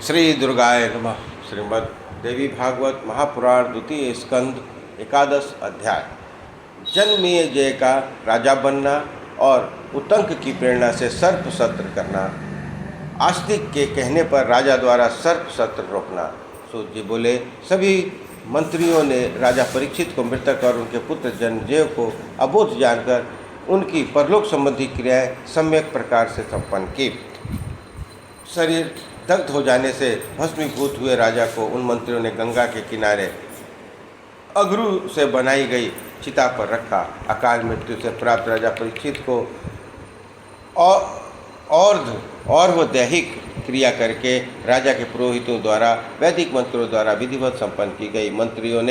श्री दुर्गाय नमः। श्रीमद् देवी भागवत महापुराण द्वितीय स्कंद एकादश अध्याय। जन्मेजय का राजा बनना और उतंक की प्रेरणा से सर्प सत्र करना। आस्तिक के कहने पर राजा द्वारा सर्प सत्र रोकना। सूत जी बोले, सभी मंत्रियों ने राजा परीक्षित को मृतक और उनके पुत्र जन्मेजय को अबोध जानकर उनकी परलोक संबंधी क्रियाएं सम्यक प्रकार से संपन्न की। शरीर दग्ध हो जाने से भस्मीभूत हुए राजा को उन मंत्रियों ने गंगा के किनारे अगरू से बनाई गई चिता पर रखा। अकाल मृत्यु से प्राप्त राजा परीक्षित को और वो दैहिक क्रिया करके राजा के पुरोहितों द्वारा वैदिक मंत्रों द्वारा विधिवत संपन्न की गई। मंत्रियों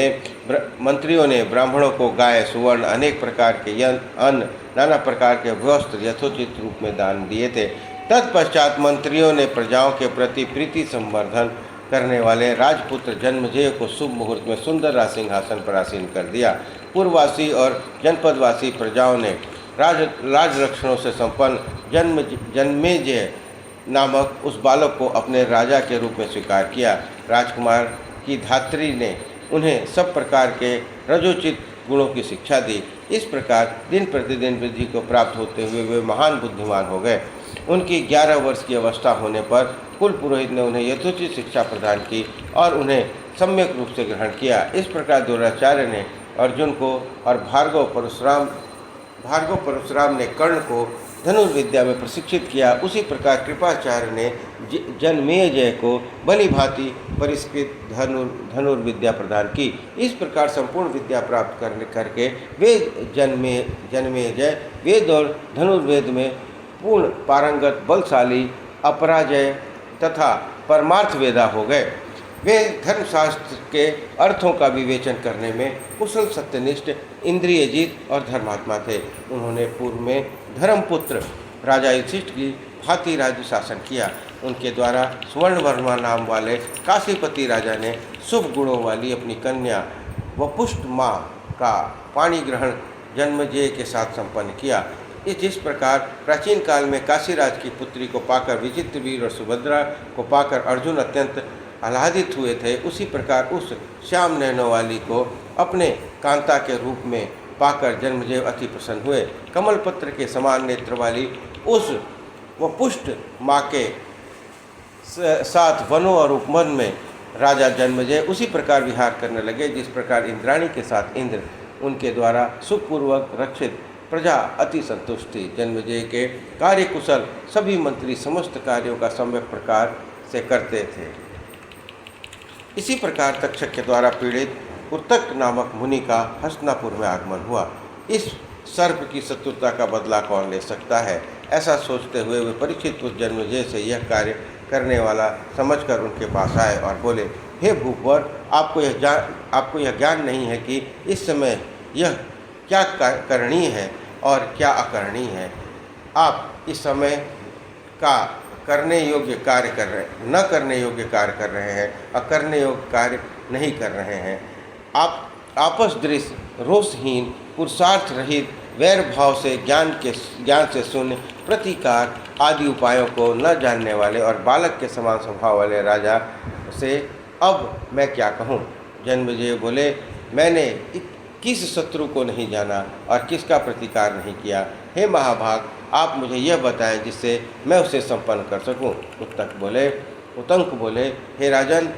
ने ब्राह्मणों को गाय, सुवर्ण, अनेक प्रकार के अन्न, नाना प्रकार के वस्त्र यथोचित रूप में दान दिए थे। तत्पश्चात मंत्रियों ने प्रजाओं के प्रति प्रीति संवर्धन करने वाले राजपुत्र जन्मेजय को शुभ मुहूर्त में सुंदर राज सिंहासन पर आसीन कर दिया। पूर्ववासी और जनपदवासी प्रजाओं ने राज लक्षणों से संपन्न जन्मेजय नामक उस बालक को अपने राजा के रूप में स्वीकार किया। राजकुमार की धात्री ने उन्हें सब प्रकार के रजोचित गुणों की शिक्षा दी। इस प्रकार दिन प्रतिदिन वृद्धि को प्राप्त होते हुए वे महान बुद्धिमान हो गए। उनकी 11 वर्ष की अवस्था होने पर कुल पुरोहित ने उन्हें यथोचित शिक्षा प्रदान की और उन्हें सम्यक रूप से ग्रहण किया। इस प्रकार द्रोणाचार्य ने अर्जुन को और भार्गव परशुराम ने कर्ण को धनुर्विद्या में प्रशिक्षित किया। उसी प्रकार कृपाचार्य ने जन्मेजय को भली भांति परिष्कृत धनुर्विद्या प्रदान की। इस प्रकार संपूर्ण विद्या प्राप्त करके वे जन्मेजय वेद और धनुर्वेद में पूर्ण पारंगत, बलशाली, अपराजय तथा परमार्थ वेदा हो गए। वे धर्मशास्त्र के अर्थों का विवेचन करने में कुशल, सत्यनिष्ठ, इंद्रियजीत और धर्मात्मा थे। उन्होंने पूर्व में धर्मपुत्र राजा युधिष्ठिर की भांति राज्य शासन किया। उनके द्वारा सुवर्णवर्मा नाम वाले काशीपति राजा ने शुभ गुणों वाली अपनी कन्या वपुष्ट माँ का पाणी ग्रहण जन्मेजय के साथ संपन्न किया। जिस प्रकार प्राचीन काल में काशीराज की पुत्री को पाकर विचित्रवीर और सुभद्रा को पाकर अर्जुन अत्यंत आह्लादित हुए थे, उसी प्रकार उस श्याम नयनों वाली को अपने कांता के रूप में पाकर जन्मेजय अति प्रसन्न हुए। कमल पत्र के समान नेत्र वाली उस वपुष्ट माँ के साथ वनों और उपवन में राजा जन्मेजय उसी प्रकार विहार करने लगे जिस प्रकार इंद्राणी के साथ इंद्र उनके द्वारा सुखपूर्वक रक्षित प्रजा अति संतुष्ट थी। जन्मेजय के कार्यकुशल सभी मंत्री समस्त कार्यों का सम्यक प्रकार से करते थे। इसी प्रकार तक्षक के द्वारा पीड़ित उत्तक नामक मुनि का हस्तिनापुर में आगमन हुआ। इस सर्प की शत्रुता का बदला कौन ले सकता है, ऐसा सोचते हुए वे परीक्षित पुत्र जन्मेजय से यह कार्य करने वाला समझकर उनके पास आए और बोले, हे भूपवर, आपको यह ज्ञान नहीं है कि इस समय यह क्या करणीय है और क्या अकरणीय है। आप इस समय का करने योग्य कार्य कर रहे हैं, न करने योग्य कार्य कर रहे हैं, अकरने योग्य कार्य नहीं कर रहे हैं। आप आपस दृश्य, रोषहीन, पुरुषार्थ रहित, वैर भाव से ज्ञान से शून्य, प्रतिकार आदि उपायों को न जानने वाले और बालक के समान स्वभाव वाले राजा से अब मैं क्या कहूँ। जन्मेजय बोले, मैंने किस शत्रु को नहीं जाना और किसका प्रतिकार नहीं किया। हे महाभाग, आप मुझे यह बताएं जिससे मैं उसे संपन्न कर सकूं। उतंक बोले, हे राजन,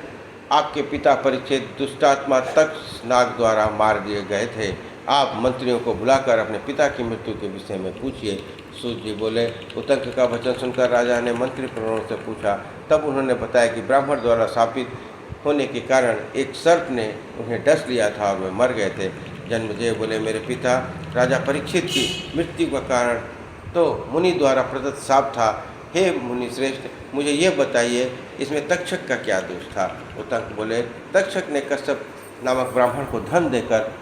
आपके पिता परीक्षित दुष्टात्मा तक्ष नाग द्वारा मार दिए गए थे। आप मंत्रियों को बुलाकर अपने पिता की मृत्यु के विषय में पूछिए। सूत जी बोले, उतंक का वचन सुनकर राजा ने मंत्री प्रवरों से पूछा। तब उन्होंने बताया कि ब्राह्मण द्वारा शापित होने के कारण एक सर्प ने उन्हें डस लिया था और वे मर गए थे। जन्मेजय बोले, मेरे पिता राजा परीक्षित की मृत्यु का कारण तो मुनि द्वारा प्रदत्त शाप था। हे मुनि श्रेष्ठ, मुझे यह बताइए, इसमें तक्षक का क्या दोष था। उतंक बोले, तक्षक ने कश्यप नामक ब्राह्मण को धन देकर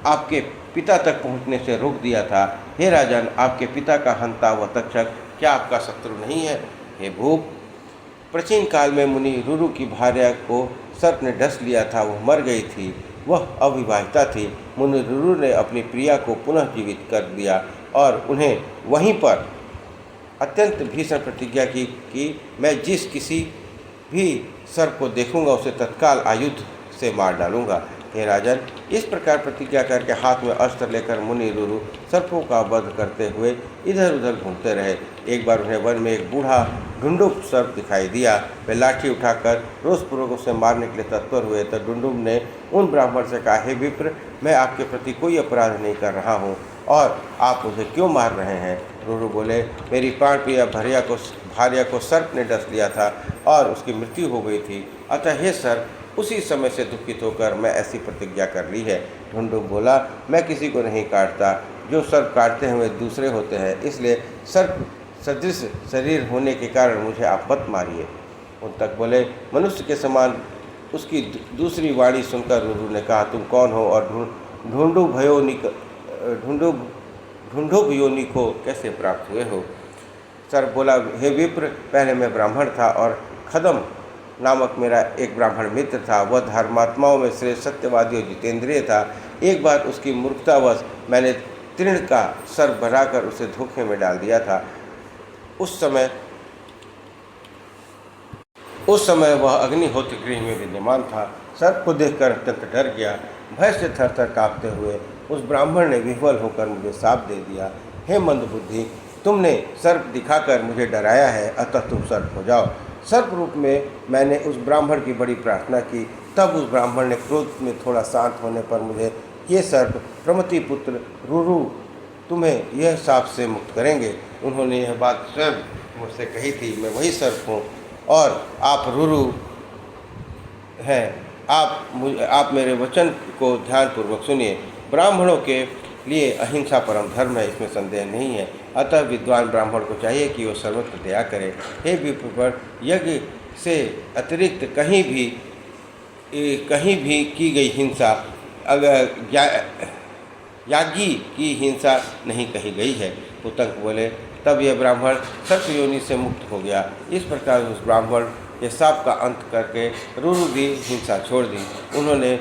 आपके पिता तक पहुँचने से रोक दिया था। हे राजन, आपके पिता का हंता वह तक्षक क्या आपका शत्रु नहीं है। हे भूप, प्राचीन काल में मुनि रुरु की भार्या को सर्प ने डस लिया था, वह मर गई थी, वह अविवाहिता थी। मुनि रुरु ने अपनी प्रिया को पुनः जीवित कर दिया और उन्हें वहीं पर अत्यंत भीषण प्रतिज्ञा की कि मैं जिस किसी भी सर्प को देखूंगा उसे तत्काल आयुध से मार डालूंगा। हे राजन, इस प्रकार प्रतिज्ञा करके हाथ में अस्त्र लेकर मुनि रुरु सर्पों का वध करते हुए इधर उधर घूमते रहे। एक बार उन्हें वन में एक बूढ़ा ढुंडुब सर्प दिखाई दिया। वे लाठी उठाकर रोषपूर्वक उसे मारने के लिए तत्पर हुए तो ढुंडुब ने उन ब्राह्मण से कहा, हे विप्र, मैं आपके प्रति कोई अपराध नहीं कर रहा हूँ और आप मुझे क्यों मार रहे हैं? रुरु बोले, मेरी प्राणप्रिय भार्या को सर्प ने डस लिया था और उसकी मृत्यु हो गई थी, अतः हे सर्प, उसी समय से दुखित होकर मैं ऐसी प्रतिज्ञा कर ली है। ढुंढुब बोला, मैं किसी को नहीं काटता, जो सर्प काटते हैं वे दूसरे होते हैं, इसलिए सर्प सदृश शरीर होने के कारण मुझे आप मत मारिए। उन तक बोले, मनुष्य के समान उसकी दूसरी वाणी सुनकर रुरु ने कहा, तुम कौन हो और ढूंढुब योनि को कैसे प्राप्त हुए हो? सर्प बोला, हे विप्र, पहले मैं ब्राह्मण था और खदम नामक मेरा एक ब्राह्मण मित्र था। वह धर्मात्माओं में श्रेष्ठ, सत्यवादी और जितेंद्रिय था। एक बार उसकी मूर्खतावश मैंने तृण का सर्प बनाकर उसे धोखे में डाल दिया था। उस समय वह अग्निहोत्र गृह में विद्यमान था। सर्प को देखकर अत्यंत डर गया। भय से थरथर काँपते हुए उस ब्राह्मण ने विह्वल होकर मुझे शाप दे दिया, हे मंदबुद्धि, तुमने सर्प दिखाकर मुझे डराया है, अतः तुम सर्प हो जाओ। सर्प रूप में मैंने उस ब्राह्मण की बड़ी प्रार्थना की। तब उस ब्राह्मण ने क्रोध में थोड़ा शांत होने पर मुझे, ये सर्प प्रमति पुत्र रुरु तुम्हें यह शाप से मुक्त करेंगे। उन्होंने यह बात स्वयं मुझसे कही थी। मैं वही सर्प हूँ और आप रुरु हैं। आप मेरे वचन को ध्यानपूर्वक सुनिए। ब्राह्मणों के लिए अहिंसा परम धर्म है, इसमें संदेह नहीं है। अतः विद्वान ब्राह्मण को चाहिए कि वो सर्वत्र दया करे। हे विप्र, यज्ञ से अतिरिक्त कहीं भी की गई हिंसा, अगर याज्ञी की हिंसा नहीं कही गई है। पुतंग बोले, तब यह ब्राह्मण सर्प योनि से मुक्त हो गया। इस प्रकार उस ब्राह्मण के शाप का अंत करके रुरु भी हिंसा छोड़ दी। उन्होंने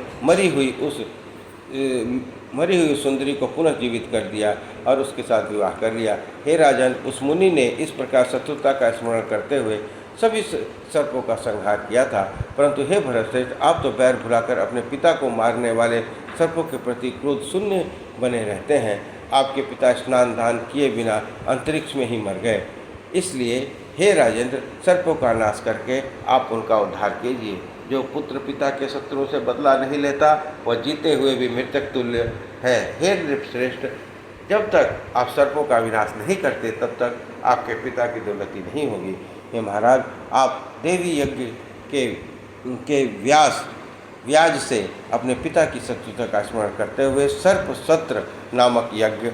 मरी हुई सुंदरी को पुनः जीवित कर दिया और उसके साथ विवाह कर लिया। हे राजन, उस मुनि ने इस प्रकार शत्रुता का स्मरण करते हुए सभी सर्पों का संहार किया था। परंतु हे भरतश्रेष्ठ, आप तो बैर भुलाकर अपने पिता को मारने वाले सर्पों के प्रति क्रोध शून्य बने रहते हैं। आपके पिता स्नान दान किए बिना अंतरिक्ष में ही मर गए। इसलिए हे राजेंद्र, सर्पों का नाश करके आप उनका उद्धार कीजिए। जो पुत्र पिता के शत्रुओं से बदला नहीं लेता, वह जीते हुए भी मृतक तुल्य है। हे नृपश्रेष्ठ, जब तक आप सर्पों का विनाश नहीं करते, तब तक आपके पिता की दुर्गति नहीं होगी। हे महाराज, आप देवी यज्ञ के व्याज से अपने पिता की शत्रुता का स्मरण करते हुए सर्प सत्र नामक यज्ञ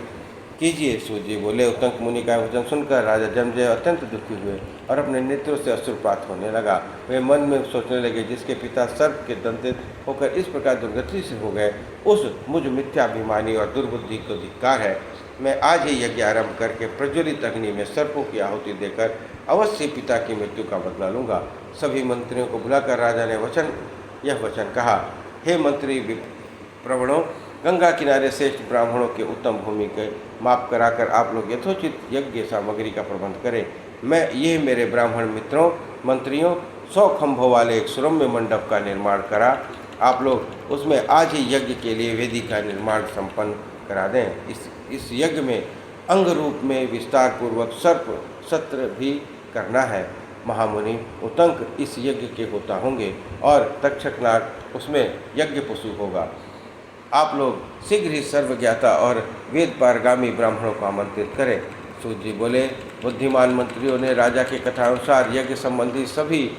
कीजिए। सूर्य बोले, उत्तंक मुनि का वचन सुनकर राजा जन्मेजय अत्यंत दुखी हुए और अपने नेत्रों से अश्रुपात होने लगा। वे मन में सोचने लगे, जिसके पिता सर्प के दंतित होकर इस प्रकार दुर्गति से हो गए, उस मुझ मिथ्याभिमानी और दुर्बुद्धि को धिक्कार है। मैं आज ही यज्ञ आरंभ करके प्रज्वलित अग्नि में सर्पों की आहुति देकर अवश्य पिता की मृत्यु का बदला लूँगा। सभी मंत्रियों को बुलाकर राजा ने यह वचन कहा, हे मंत्री प्रवणों, गंगा किनारे श्रेष्ठ ब्राह्मणों के उत्तम भूमि के माप कराकर आप लोग यथोचित यज्ञ सामग्री का प्रबंध करें। ये मेरे ब्राह्मण मित्रों मंत्रियों 100 खंभों वाले एक सुरम्य मंडप का निर्माण करा। आप लोग उसमें आज ही यज्ञ के लिए वेदी का निर्माण संपन्न करा दें। इस यज्ञ में अंग रूप में विस्तार पूर्वक सर्प सत्र भी करना है। महामुनि उतंक इस यज्ञ के होता होंगे और तक्षकनाग उसमें यज्ञ पशु होगा। आप लोग शीघ्र ही सर्वज्ञाता और वेद पारगामी ब्राह्मणों को आमंत्रित करें। सूत जी बोले, बुद्धिमान मंत्रियों ने राजा के कथानुसार यज्ञ संबंधी सभी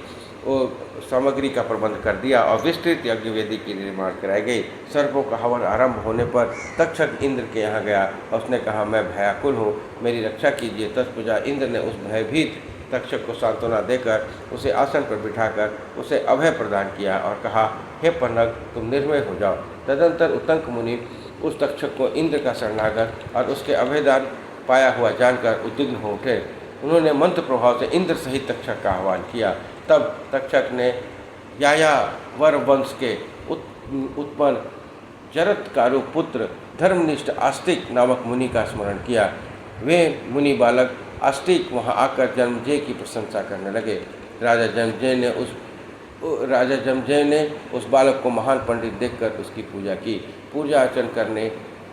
सामग्री का प्रबंध कर दिया और विस्तृत यज्ञ वेदी की निर्माण कराई गई। सर्पों का हवन आरंभ होने पर तक्षक इंद्र के यहाँ गया और उसने कहा, मैं भयाकुल हूँ, मेरी रक्षा कीजिए। तत्पूजा इंद्र ने उस भयभीत तक्षक को सांत्वना देकर उसे आसन पर बिठाकर उसे अभय प्रदान किया और कहा, हे पन्नग, तुम निर्भय हो जाओ। तदंतर उत्तंक मुनि उस तक्षक को इंद्र का शरणागत और उसके अभयदान पाया हुआ जानकर उद्विग्न हो उठे। उन्होंने मंत्र प्रभाव से इंद्र सहित तक्षक का आह्वान किया। तब तक्षक ने यायावर वंश के उत्पन्न जरत्कारु पुत्र धर्मनिष्ठ आस्तिक नामक मुनि का स्मरण किया। वे मुनि बालक आस्तिक वहां आकर जन्मेजय की प्रशंसा करने लगे। राजा जन्मेजय ने उस राजा जमजय ने उस बालक को महान पंडित देखकर उसकी पूजा की। पूजा अर्चन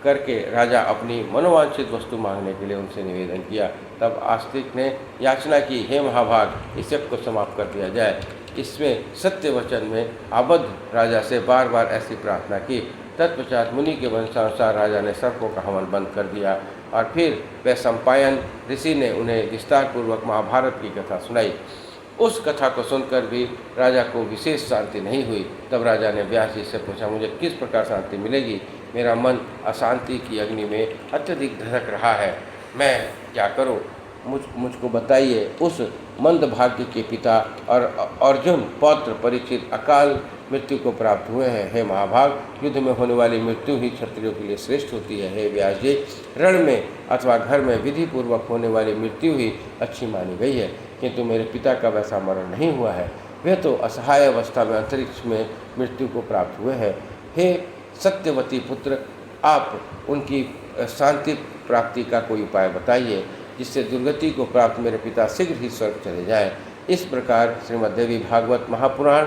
करके राजा अपनी मनोवांछित वस्तु मांगने के लिए उनसे निवेदन किया। तब आस्तिक ने याचना की, हे महाभाग, इस सब को समाप्त कर दिया जाए। इसमें सत्य वचन में आबद्ध राजा से बार बार ऐसी प्रार्थना की। तत्पश्चात मुनि के वंशानुसार राजा ने सर्पों का हवन बंद कर दिया और फिर वैशंपायन ऋषि ने उन्हें विस्तारपूर्वक महाभारत की कथा सुनाई। उस कथा को सुनकर भी राजा को विशेष शांति नहीं हुई। तब राजा ने व्यास जी से पूछा, मुझे किस प्रकार शांति मिलेगी? मेरा मन अशांति की अग्नि में अत्यधिक धधक रहा है, मैं क्या करूं? मुझको बताइए। उस मंद भाग्य के पिता और अर्जुन पौत्र परीक्षित अकाल मृत्यु को प्राप्त हुए हैं। हे महाभाग, युद्ध में होने वाली मृत्यु ही क्षत्रियों के लिए श्रेष्ठ होती है। हे व्यास जी, रण में अथवा घर में विधि पूर्वक होने वाली मृत्यु ही अच्छी मानी गई है, किंतु मेरे पिता का वैसा मरण नहीं हुआ है। वे तो असहाय अवस्था में अंतरिक्ष में मृत्यु को प्राप्त हुए हैं। हे सत्यवती पुत्र, आप उनकी शांति प्राप्ति का कोई उपाय बताइए, जिससे दुर्गति को प्राप्त मेरे पिता शीघ्र ही स्वर्ग चले जाएं। इस प्रकार श्रीमद्देवी भागवत महापुराण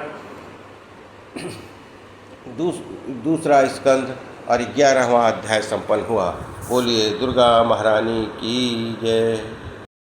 दूसरा स्कंध और 11वां अध्याय संपन्न हुआ। बोलिए दुर्गा महारानी की जय।